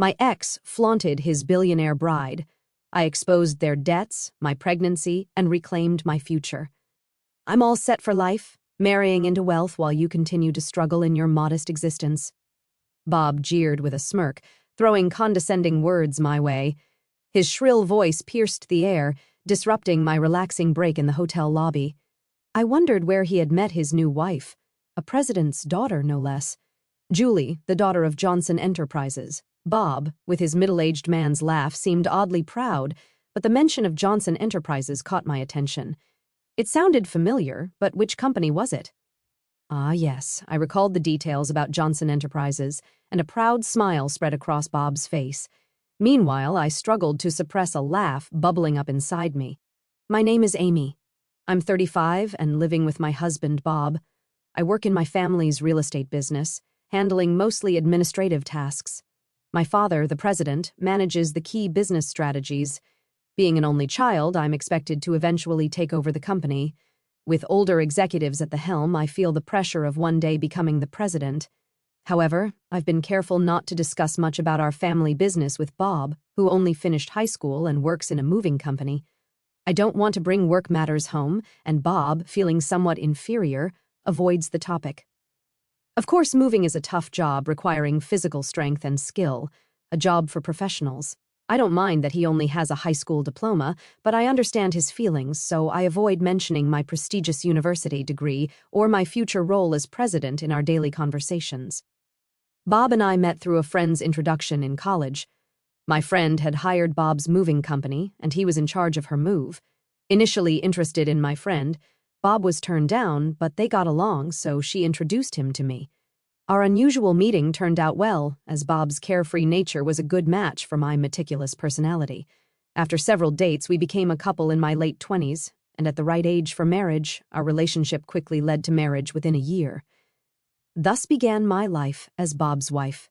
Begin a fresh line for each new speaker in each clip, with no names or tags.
My ex flaunted his billionaire bride. I exposed their debts, my pregnancy, and reclaimed my future. I'm all set for life, marrying into wealth while you continue to struggle in your modest existence. Bob jeered with a smirk, throwing condescending words my way. His shrill voice pierced the air, disrupting my relaxing break in the hotel lobby. I wondered where he had met his new wife, a president's daughter, no less. Julie, the daughter of Johnson Enterprises. Bob, with his middle-aged man's laugh, seemed oddly proud, but the mention of Johnson Enterprises caught my attention. It sounded familiar, but which company was it? Ah, yes, I recalled the details about Johnson Enterprises, and a proud smile spread across Bob's face. Meanwhile, I struggled to suppress a laugh bubbling up inside me. My name is Amy. I'm 35 and living with my husband, Bob. I work in my family's real estate business, handling mostly administrative tasks. My father, the president, manages the key business strategies. Being an only child, I'm expected to eventually take over the company. With older executives at the helm, I feel the pressure of one day becoming the president. However, I've been careful not to discuss much about our family business with Bob, who only finished high school and works in a moving company. I don't want to bring work matters home, and Bob, feeling somewhat inferior, avoids the topic. Of course, moving is a tough job requiring physical strength and skill, a job for professionals. I don't mind that he only has a high school diploma, but I understand his feelings, so I avoid mentioning my prestigious university degree or my future role as president in our daily conversations. Bob and I met through a friend's introduction in college. My friend had hired Bob's moving company, and he was in charge of her move. Initially interested in my friend, Bob was turned down, but they got along, so she introduced him to me. Our unusual meeting turned out well, as Bob's carefree nature was a good match for my meticulous personality. After several dates, we became a couple in my late 20s, and at the right age for marriage, our relationship quickly led to marriage within a year. Thus began my life as Bob's wife.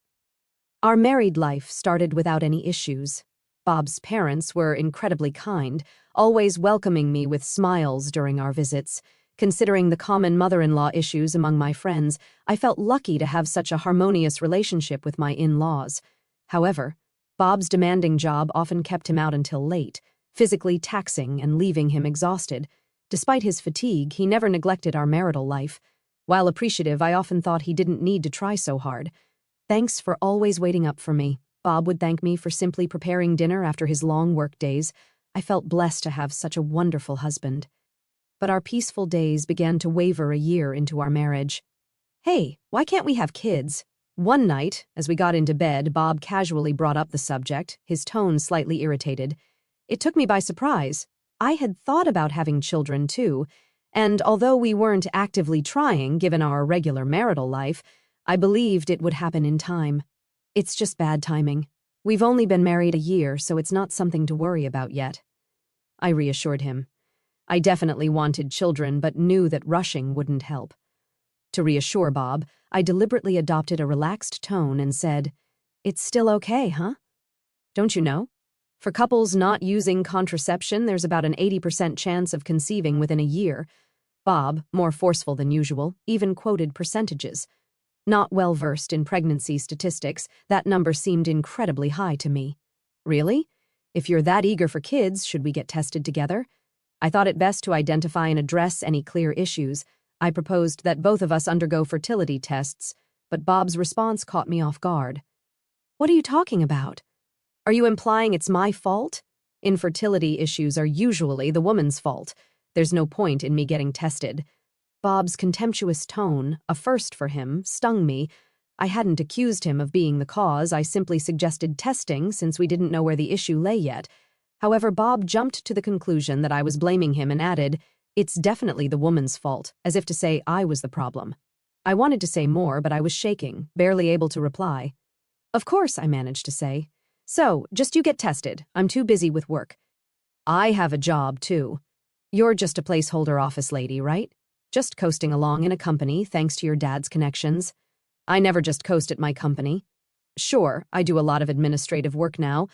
Our married life started without any issues. Bob's parents were incredibly kind, always welcoming me with smiles during our visits. Considering the common mother-in-law issues among my friends, I felt lucky to have such a harmonious relationship with my in-laws. However, Bob's demanding job often kept him out until late, physically taxing and leaving him exhausted. Despite his fatigue, he never neglected our marital life. While appreciative, I often thought he didn't need to try so hard. Thanks for always waiting up for me. Bob would thank me for simply preparing dinner after his long work days. I felt blessed to have such a wonderful husband. But our peaceful days began to waver a year into our marriage. Hey, why can't we have kids? One night, as we got into bed, Bob casually brought up the subject, his tone slightly irritated. It took me by surprise. I had thought about having children too, and although we weren't actively trying, given our regular marital life, I believed it would happen in time. It's just bad timing. We've only been married a year, so it's not something to worry about yet. I reassured him. I definitely wanted children, but knew that rushing wouldn't help. To reassure Bob, I deliberately adopted a relaxed tone and said, "It's still okay, huh? Don't you know? For couples not using contraception, there's about an 80% chance of conceiving within a year." Bob, more forceful than usual, even quoted percentages. Not well-versed in pregnancy statistics, that number seemed incredibly high to me. Really? If you're that eager for kids, should we get tested together? I thought it best to identify and address any clear issues. I proposed that both of us undergo fertility tests, but Bob's response caught me off guard. "What are you talking about? Are you implying it's my fault? Infertility issues are usually the woman's fault. There's no point in me getting tested." Bob's contemptuous tone, a first for him, stung me. I hadn't accused him of being the cause. I simply suggested testing since we didn't know where the issue lay yet. However, Bob jumped to the conclusion that I was blaming him and added, "It's definitely the woman's fault," as if to say I was the problem. I wanted to say more, but I was shaking, barely able to reply. "Of course," I managed to say. "So, just you get tested. I'm too busy with work." "I have a job, too. You're just a placeholder office lady, right? Just coasting along in a company thanks to your dad's connections." "I never just coast at my company. Sure, I do a lot of administrative work now,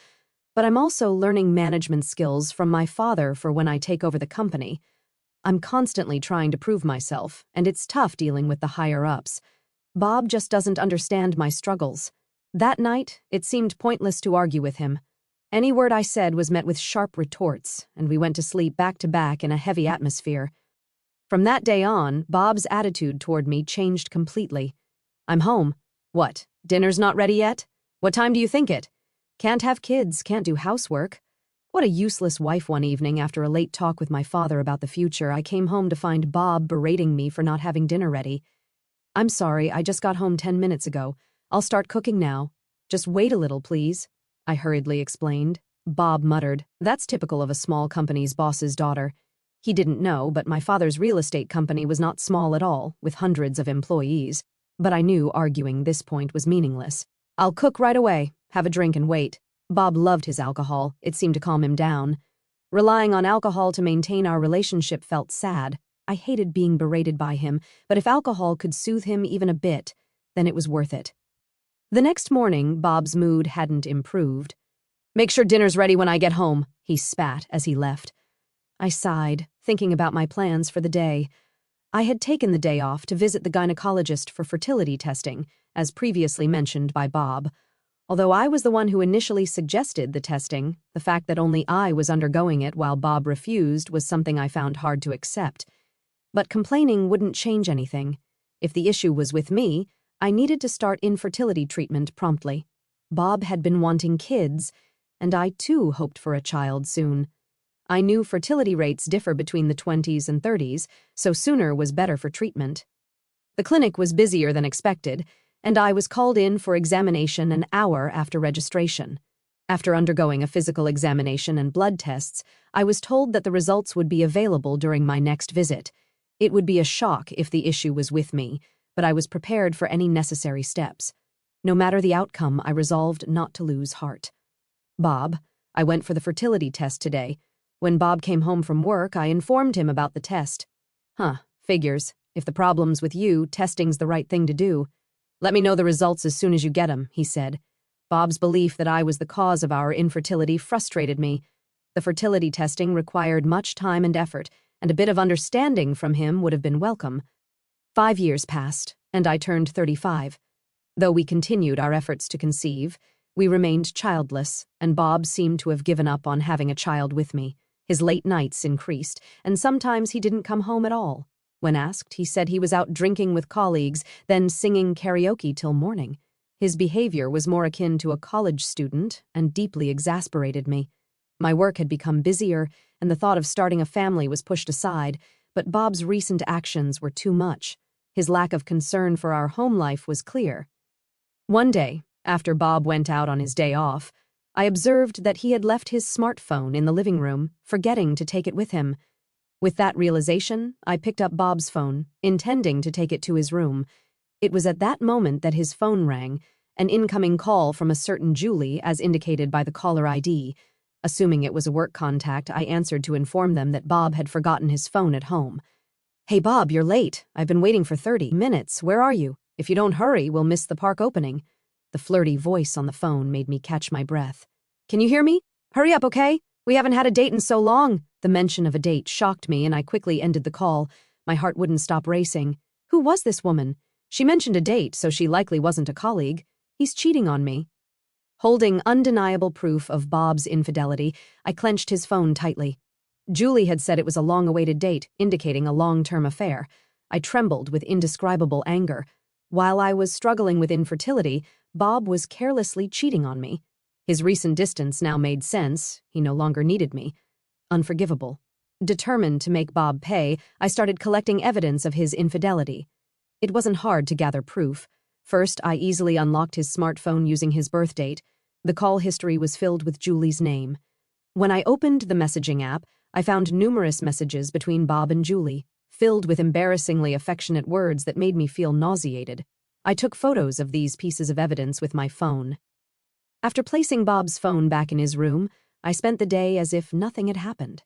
but I'm also learning management skills from my father for when I take over the company. I'm constantly trying to prove myself, and it's tough dealing with the higher-ups. Bob just doesn't understand my struggles. That night, it seemed pointless to argue with him. Any word I said was met with sharp retorts, and we went to sleep back to back in a heavy atmosphere. From that day on, Bob's attitude toward me changed completely. I'm home. What, dinner's not ready yet? What time do you think it? Can't have kids, can't do housework. What a useless wife. One evening, after a late talk with my father about the future, I came home to find Bob berating me for not having dinner ready. I'm sorry, I just got home 10 minutes ago. I'll start cooking now. Just wait a little, please, I hurriedly explained. Bob muttered, that's typical of a small company's boss's daughter. He didn't know, but my father's real estate company was not small at all, with hundreds of employees. But I knew arguing this point was meaningless. I'll cook right away, have a drink and wait. Bob loved his alcohol. It seemed to calm him down. Relying on alcohol to maintain our relationship felt sad. I hated being berated by him, but if alcohol could soothe him even a bit, then it was worth it. The next morning, Bob's mood hadn't improved. Make sure dinner's ready when I get home, he spat as he left. I sighed, thinking about my plans for the day. I had taken the day off to visit the gynecologist for fertility testing, as previously mentioned by Bob. Although I was the one who initially suggested the testing, the fact that only I was undergoing it while Bob refused was something I found hard to accept. But complaining wouldn't change anything. If the issue was with me, I needed to start infertility treatment promptly. Bob had been wanting kids, and I too hoped for a child soon. I knew fertility rates differ between the 20s and 30s, so sooner was better for treatment. The clinic was busier than expected, and I was called in for examination an hour after registration. After undergoing a physical examination and blood tests, I was told that the results would be available during my next visit. It would be a shock if the issue was with me, but I was prepared for any necessary steps. No matter the outcome, I resolved not to lose heart. Bob, I went for the fertility test today. When Bob came home from work, I informed him about the test. Figures. If the problem's with you, testing's the right thing to do. Let me know the results as soon as you get them, he said. Bob's belief that I was the cause of our infertility frustrated me. The fertility testing required much time and effort, and a bit of understanding from him would have been welcome. 5 years passed, and I turned 35. Though we continued our efforts to conceive, we remained childless, and Bob seemed to have given up on having a child with me. His late nights increased, and sometimes he didn't come home at all. When asked, he said he was out drinking with colleagues, then singing karaoke till morning. His behavior was more akin to a college student and deeply exasperated me. My work had become busier, and the thought of starting a family was pushed aside, but Bob's recent actions were too much. His lack of concern for our home life was clear. One day, after Bob went out on his day off, I observed that he had left his smartphone in the living room, forgetting to take it with him. With that realization, I picked up Bob's phone, intending to take it to his room. It was at that moment that his phone rang, an incoming call from a certain Julie, as indicated by the caller ID. Assuming it was a work contact, I answered to inform them that Bob had forgotten his phone at home. Hey Bob, you're late. I've been waiting for 30 minutes. Where are you? If you don't hurry, we'll miss the park opening. The flirty voice on the phone made me catch my breath. Can you hear me? Hurry up, okay? We haven't had a date in so long. The mention of a date shocked me, and I quickly ended the call. My heart wouldn't stop racing. Who was this woman? She mentioned a date, so she likely wasn't a colleague. He's cheating on me. Holding undeniable proof of Bob's infidelity, I clenched his phone tightly. Julie had said it was a long-awaited date, indicating a long-term affair. I trembled with indescribable anger. While I was struggling with infertility, Bob was carelessly cheating on me. His recent distance now made sense. He no longer needed me. Unforgivable. Determined to make Bob pay, I started collecting evidence of his infidelity. It wasn't hard to gather proof. First, I easily unlocked his smartphone using his birth date. The call history was filled with Julie's name. When I opened the messaging app, I found numerous messages between Bob and Julie, filled with embarrassingly affectionate words that made me feel nauseated. I took photos of these pieces of evidence with my phone. After placing Bob's phone back in his room, I spent the day as if nothing had happened.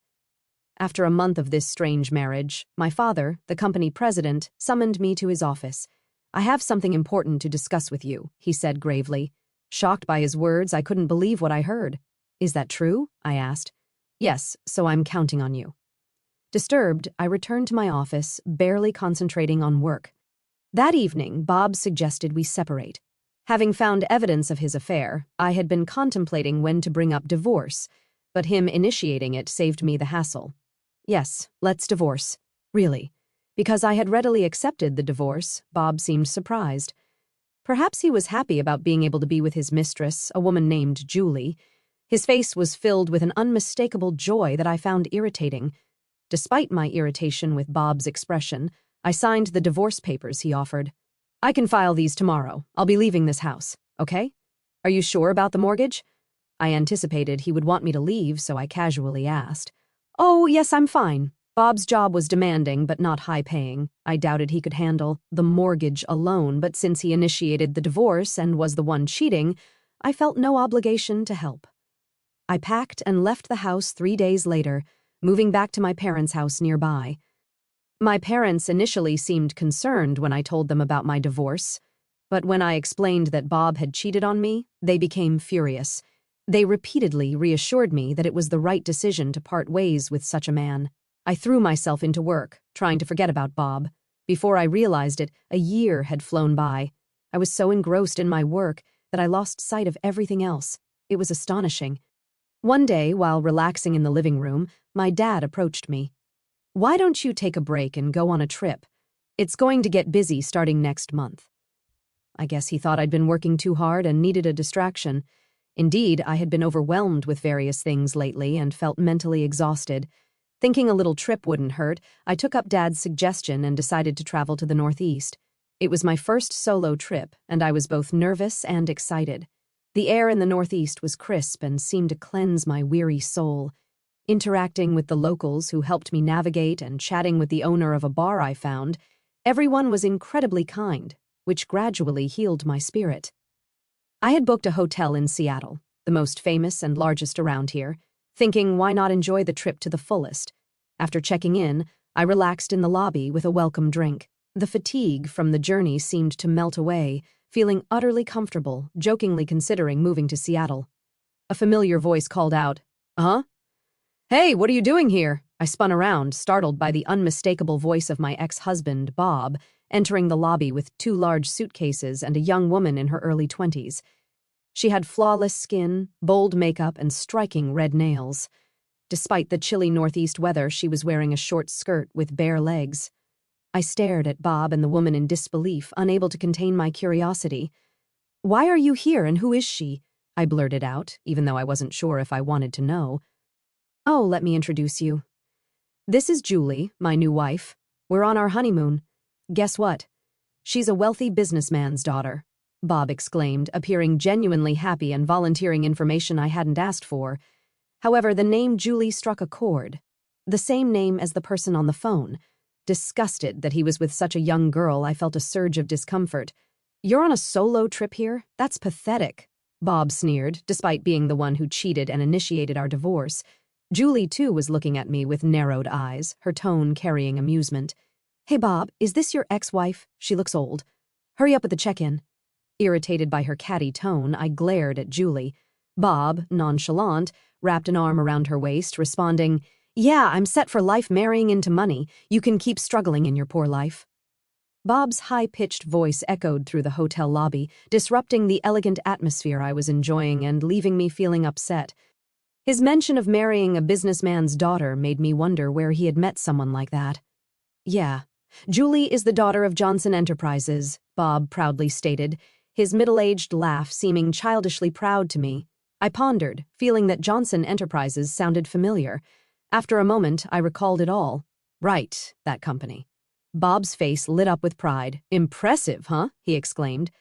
After a month of this strange marriage, my father, the company president, summoned me to his office. I have something important to discuss with you, he said gravely. Shocked by his words, I couldn't believe what I heard. Is that true? I asked. Yes, so I'm counting on you. Disturbed, I returned to my office, barely concentrating on work. That evening, Bob suggested we separate. Having found evidence of his affair, I had been contemplating when to bring up divorce, but him initiating it saved me the hassle. Yes, let's divorce. Really. Because I had readily accepted the divorce, Bob seemed surprised. Perhaps he was happy about being able to be with his mistress, a woman named Julie. His face was filled with an unmistakable joy that I found irritating. Despite my irritation with Bob's expression, I signed the divorce papers he offered. I can file these tomorrow. I'll be leaving this house, okay? Are you sure about the mortgage? I anticipated he would want me to leave, so I casually asked. Oh, yes, I'm fine. Bob's job was demanding but not high-paying. I doubted he could handle the mortgage alone, but since he initiated the divorce and was the one cheating, I felt no obligation to help. I packed and left the house 3 days later, moving back to my parents' house nearby. My parents initially seemed concerned when I told them about my divorce, but when I explained that Bob had cheated on me, they became furious. They repeatedly reassured me that it was the right decision to part ways with such a man. I threw myself into work, trying to forget about Bob. Before I realized it, a year had flown by. I was so engrossed in my work that I lost sight of everything else. It was astonishing. One day, while relaxing in the living room, my dad approached me. Why don't you take a break and go on a trip? It's going to get busy starting next month. I guess he thought I'd been working too hard and needed a distraction. Indeed, I had been overwhelmed with various things lately and felt mentally exhausted. Thinking a little trip wouldn't hurt, I took up Dad's suggestion and decided to travel to the Northeast. It was my first solo trip, and I was both nervous and excited. The air in the Northeast was crisp and seemed to cleanse my weary soul. Interacting with the locals who helped me navigate and chatting with the owner of a bar I found, everyone was incredibly kind, which gradually healed my spirit. I had booked a hotel in Seattle, the most famous and largest around here, thinking why not enjoy the trip to the fullest. After checking in, I relaxed in the lobby with a welcome drink. The fatigue from the journey seemed to melt away, feeling utterly comfortable, jokingly considering moving to Seattle. A familiar voice called out, "Huh? Hey, what are you doing here?" I spun around, startled by the unmistakable voice of my ex-husband, Bob, entering the lobby with 2 large suitcases and a young woman in her early 20s. She had flawless skin, bold makeup, and striking red nails. Despite the chilly northeast weather, she was wearing a short skirt with bare legs. I stared at Bob and the woman in disbelief, unable to contain my curiosity. "Why are you here and who is she?" I blurted out, even though I wasn't sure if I wanted to know. "Oh, let me introduce you. This is Julie, my new wife. We're on our honeymoon. Guess what? She's a wealthy businessman's daughter," Bob exclaimed, appearing genuinely happy and volunteering information I hadn't asked for. However, the name Julie struck a chord. The same name as the person on the phone. Disgusted that he was with such a young girl, I felt a surge of discomfort. "You're on a solo trip here? That's pathetic," Bob sneered, despite being the one who cheated and initiated our divorce. Julie, too, was looking at me with narrowed eyes, her tone carrying amusement. "Hey, Bob, is this your ex-wife? She looks old. Hurry up with the check-in." Irritated by her catty tone, I glared at Julie. Bob, nonchalant, wrapped an arm around her waist, responding, "Yeah, I'm set for life marrying into money. You can keep struggling in your poor life." Bob's high-pitched voice echoed through the hotel lobby, disrupting the elegant atmosphere I was enjoying and leaving me feeling upset. His mention of marrying a businessman's daughter made me wonder where he had met someone like that. "Yeah, Julie is the daughter of Johnson Enterprises," Bob proudly stated, his middle-aged laugh seeming childishly proud to me. I pondered, feeling that Johnson Enterprises sounded familiar. After a moment, I recalled it all. Right, that company. Bob's face lit up with pride. "Impressive, huh?" he exclaimed.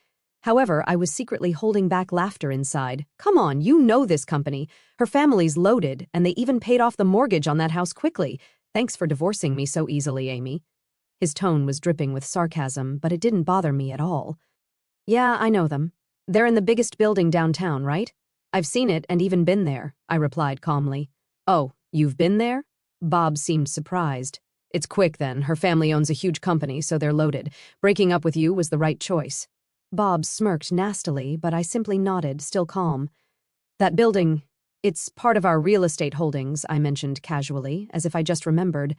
However, I was secretly holding back laughter inside. "Come on, you know this company. Her family's loaded, and they even paid off the mortgage on that house quickly. Thanks for divorcing me so easily, Amy." His tone was dripping with sarcasm, but it didn't bother me at all. "Yeah, I know them. They're in the biggest building downtown, right?" "I've seen it and even been there," I replied calmly. "Oh, you've been there?" Bob seemed surprised. "It's quick then. Her family owns a huge company, so they're loaded. Breaking up with you was the right choice." Bob smirked nastily, but I simply nodded, still calm. "That building, it's part of our real estate holdings," I mentioned casually, as if I just remembered.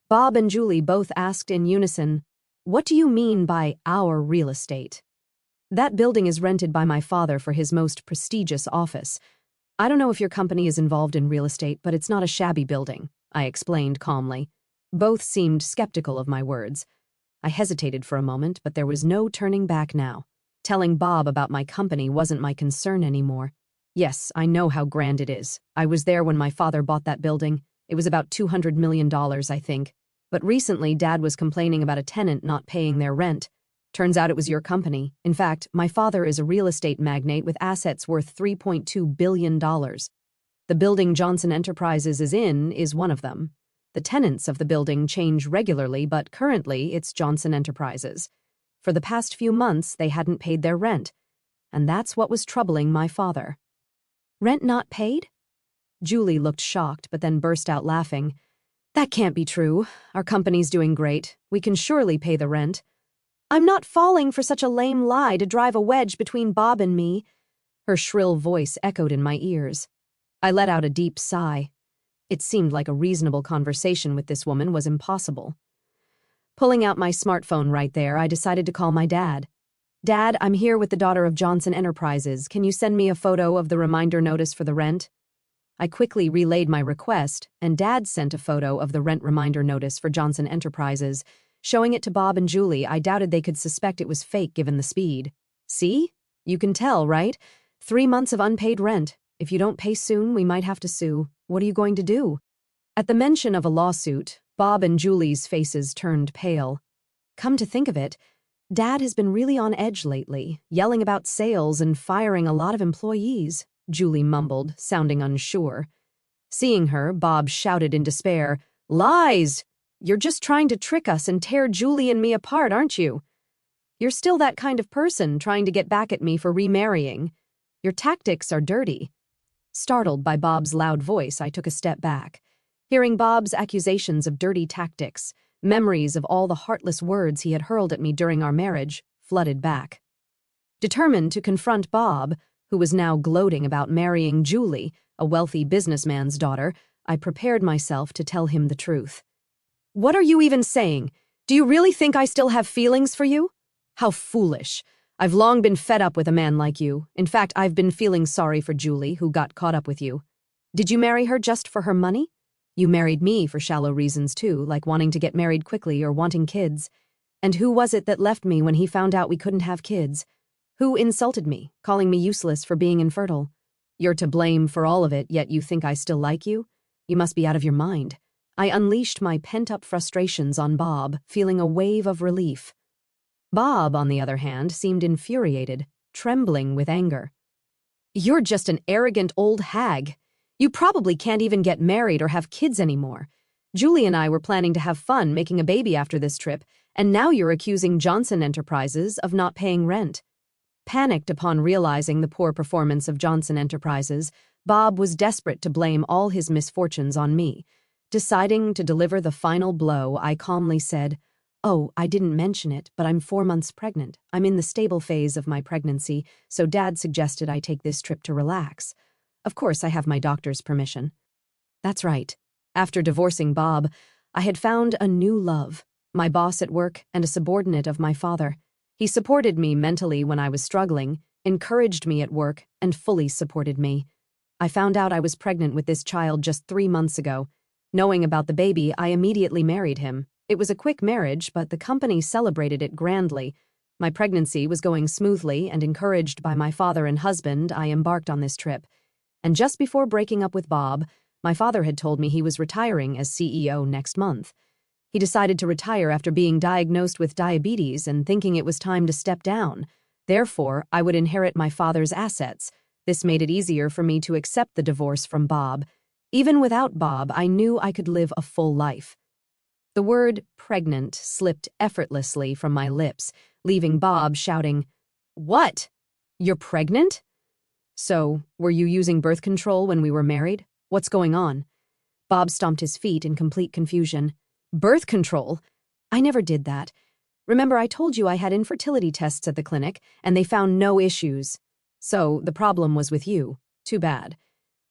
Bob and Julie both asked in unison, "What do you mean by our real estate?" That building is rented by my father for his most prestigious office. I don't know if your company is involved in real estate, but it's not a shabby building, I explained calmly. Both seemed skeptical of my words. I hesitated for a moment, but there was no turning back now. Telling Bob about my company wasn't my concern anymore. Yes, I know how grand it is. I was there when my father bought that building. It was about $200 million, I think. But recently, Dad was complaining about a tenant not paying their rent. Turns out it was your company. In fact, my father is a real estate magnate with assets worth $3.2 billion. The building Johnson Enterprises is in is one of them. The tenants of the building change regularly, but currently it's Johnson Enterprises. For the past few months, they hadn't paid their rent, and that's what was troubling my father. Rent not paid? Julie looked shocked, but then burst out laughing. That can't be true. Our company's doing great. We can surely pay the rent. I'm not falling for such a lame lie to drive a wedge between Bob and me. Her shrill voice echoed in my ears. I let out a deep sigh. It seemed like a reasonable conversation with this woman was impossible. Pulling out my smartphone right there, I decided to call my dad. Dad, I'm here with the daughter of Johnson Enterprises. Can you send me a photo of the reminder notice for the rent? I quickly relayed my request, and Dad sent a photo of the rent reminder notice for Johnson Enterprises. Showing it to Bob and Julie, I doubted they could suspect it was fake given the speed. See? You can tell, right? 3 months of unpaid rent. If you don't pay soon, we might have to sue. What are you going to do? At the mention of a lawsuit, Bob and Julie's faces turned pale. Come to think of it, Dad has been really on edge lately, yelling about sales and firing a lot of employees, Julie mumbled, sounding unsure. Seeing her, Bob shouted in despair, Lies! You're just trying to trick us and tear Julie and me apart, aren't you? You're still that kind of person trying to get back at me for remarrying. Your tactics are dirty. Startled by Bob's loud voice, I took a step back. Hearing Bob's accusations of dirty tactics, memories of all the heartless words he had hurled at me during our marriage flooded back. Determined to confront Bob, who was now gloating about marrying Julie, a wealthy businessman's daughter, I prepared myself to tell him the truth. What are you even saying? Do you really think I still have feelings for you? How foolish. I've long been fed up with a man like you. In fact, I've been feeling sorry for Julie, who got caught up with you. Did you marry her just for her money? You married me for shallow reasons too, like wanting to get married quickly or wanting kids. And who was it that left me when he found out we couldn't have kids? Who insulted me, calling me useless for being infertile? You're to blame for all of it, yet you think I still like you? You must be out of your mind. I unleashed my pent-up frustrations on Bob, feeling a wave of relief. Bob, on the other hand, seemed infuriated, trembling with anger. You're just an arrogant old hag. You probably can't even get married or have kids anymore. Julie and I were planning to have fun making a baby after this trip, and now you're accusing Johnson Enterprises of not paying rent. Panicked upon realizing the poor performance of Johnson Enterprises, Bob was desperate to blame all his misfortunes on me. Deciding to deliver the final blow, I calmly said, Oh, I didn't mention it, but I'm 4 months pregnant. I'm in the stable phase of my pregnancy, so Dad suggested I take this trip to relax. Of course, I have my doctor's permission. That's right. After divorcing Bob, I had found a new love, my boss at work and a subordinate of my father. He supported me mentally when I was struggling, encouraged me at work, and fully supported me. I found out I was pregnant with this child just 3 months ago. Knowing about the baby, I immediately married him. It was a quick marriage, but the company celebrated it grandly. My pregnancy was going smoothly, and encouraged by my father and husband, I embarked on this trip. And just before breaking up with Bob, my father had told me he was retiring as CEO next month. He decided to retire after being diagnosed with diabetes and thinking it was time to step down. Therefore, I would inherit my father's assets. This made it easier for me to accept the divorce from Bob. Even without Bob, I knew I could live a full life. The word pregnant slipped effortlessly from my lips, leaving Bob shouting, What? You're pregnant? So, were you using birth control when we were married? What's going on? Bob stomped his feet in complete confusion. Birth control? I never did that. Remember, I told you I had infertility tests at the clinic, and they found no issues. So, the problem was with you. Too bad.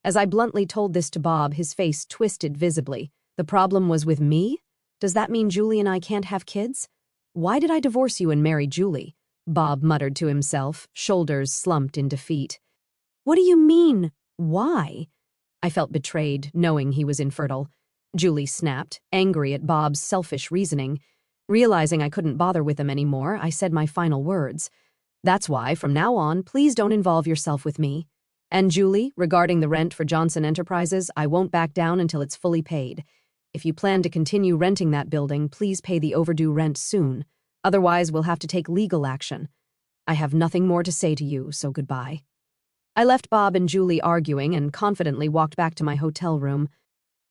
As I bluntly told this to Bob, his face twisted visibly. The problem was with me? Does that mean Julie and I can't have kids? Why did I divorce you and marry Julie? Bob muttered to himself, shoulders slumped in defeat. What do you mean, why? I felt betrayed, knowing he was infertile. Julie snapped, angry at Bob's selfish reasoning. Realizing I couldn't bother with him anymore, I said my final words. That's why, from now on, please don't involve yourself with me. And Julie, regarding the rent for Johnson Enterprises, I won't back down until it's fully paid. If you plan to continue renting that building, please pay the overdue rent soon. Otherwise, we'll have to take legal action. I have nothing more to say to you, so goodbye. I left Bob and Julie arguing and confidently walked back to my hotel room.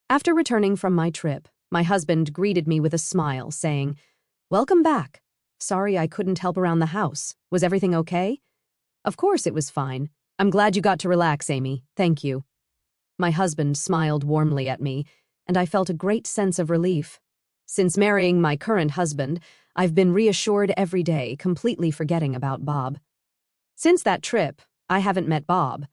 After returning from my trip, my husband greeted me with a smile, saying, "Welcome back. Sorry I couldn't help around the house. Was everything okay?" "Of course it was fine. I'm glad you got to relax, Amy. Thank you." My husband smiled warmly at me, and I felt a great sense of relief. Since marrying my current husband, I've been reassured every day, completely forgetting about Bob. Since that trip, I haven't met Bob.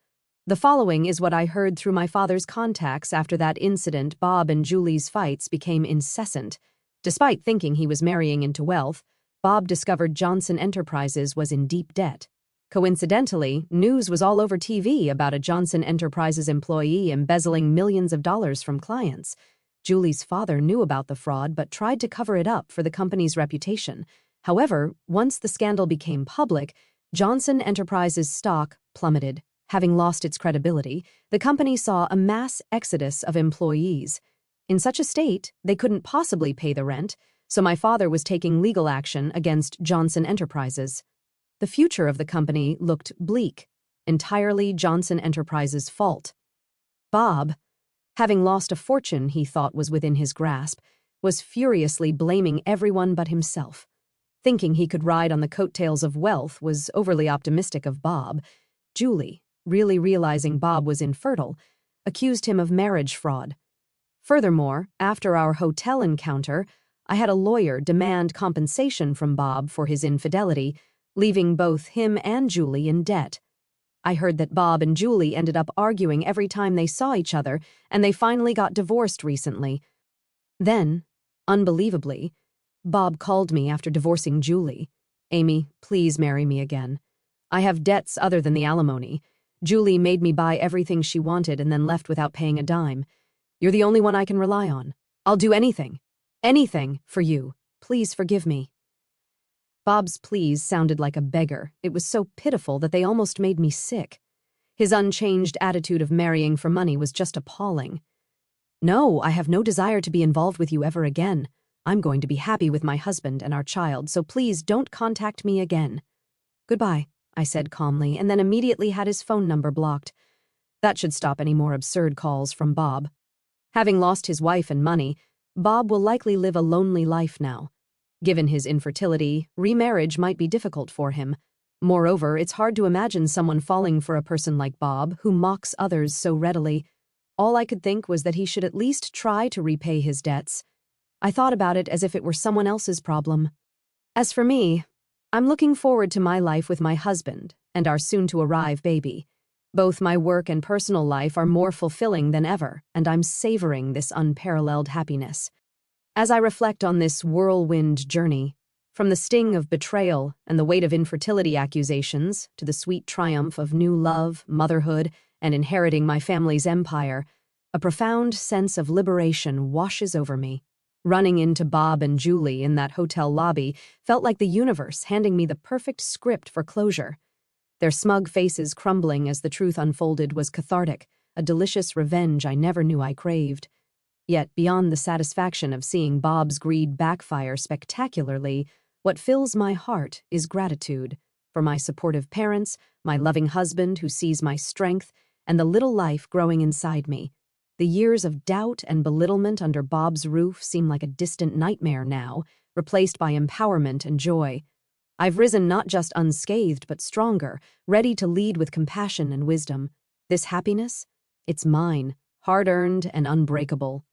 The following is what I heard through my father's contacts after that incident. Bob and Julie's fights became incessant. Despite thinking he was marrying into wealth, Bob discovered Johnson Enterprises was in deep debt. Coincidentally, news was all over TV about a Johnson Enterprises employee embezzling millions of dollars from clients. Julie's father knew about the fraud but tried to cover it up for the company's reputation. However, once the scandal became public, Johnson Enterprises' stock plummeted. Having lost its credibility, the company saw a mass exodus of employees. In such a state, they couldn't possibly pay the rent, so my father was taking legal action against Johnson Enterprises. The future of the company looked bleak, entirely Johnson Enterprises' fault. Bob, having lost a fortune he thought was within his grasp, was furiously blaming everyone but himself. Thinking he could ride on the coattails of wealth was overly optimistic of Bob. Julie, really realizing Bob was infertile, accused him of marriage fraud. Furthermore, after our hotel encounter, I had a lawyer demand compensation from Bob for his infidelity, leaving both him and Julie in debt. I heard that Bob and Julie ended up arguing every time they saw each other, and they finally got divorced recently. Then, unbelievably, Bob called me after divorcing Julie. "Amy, please marry me again. I have debts other than the alimony. Julie made me buy everything she wanted and then left without paying a dime. You're the only one I can rely on. I'll do anything for you. Please forgive me." Bob's pleas sounded like a beggar. It was so pitiful that they almost made me sick. His unchanged attitude of marrying for money was just appalling. "No, I have no desire to be involved with you ever again. I'm going to be happy with my husband and our child, so please don't contact me again." "Goodbye," I said calmly, and then immediately had his phone number blocked. That should stop any more absurd calls from Bob. Having lost his wife and money, Bob will likely live a lonely life now. Given his infertility, remarriage might be difficult for him. Moreover, it's hard to imagine someone falling for a person like Bob, who mocks others so readily. All I could think was that he should at least try to repay his debts. I thought about it as if it were someone else's problem. As for me, I'm looking forward to my life with my husband and our soon-to-arrive baby. Both my work and personal life are more fulfilling than ever, and I'm savoring this unparalleled happiness. As I reflect on this whirlwind journey, from the sting of betrayal and the weight of infertility accusations to the sweet triumph of new love, motherhood, and inheriting my family's empire, a profound sense of liberation washes over me. Running into Bob and Julie in that hotel lobby felt like the universe handing me the perfect script for closure. Their smug faces crumbling as the truth unfolded was cathartic, a delicious revenge I never knew I craved. Yet, beyond the satisfaction of seeing Bob's greed backfire spectacularly, what fills my heart is gratitude for my supportive parents, my loving husband who sees my strength, and the little life growing inside me. The years of doubt and belittlement under Bob's roof seem like a distant nightmare now, replaced by empowerment and joy. I've risen not just unscathed but stronger, ready to lead with compassion and wisdom. This happiness? It's mine, hard-earned and unbreakable.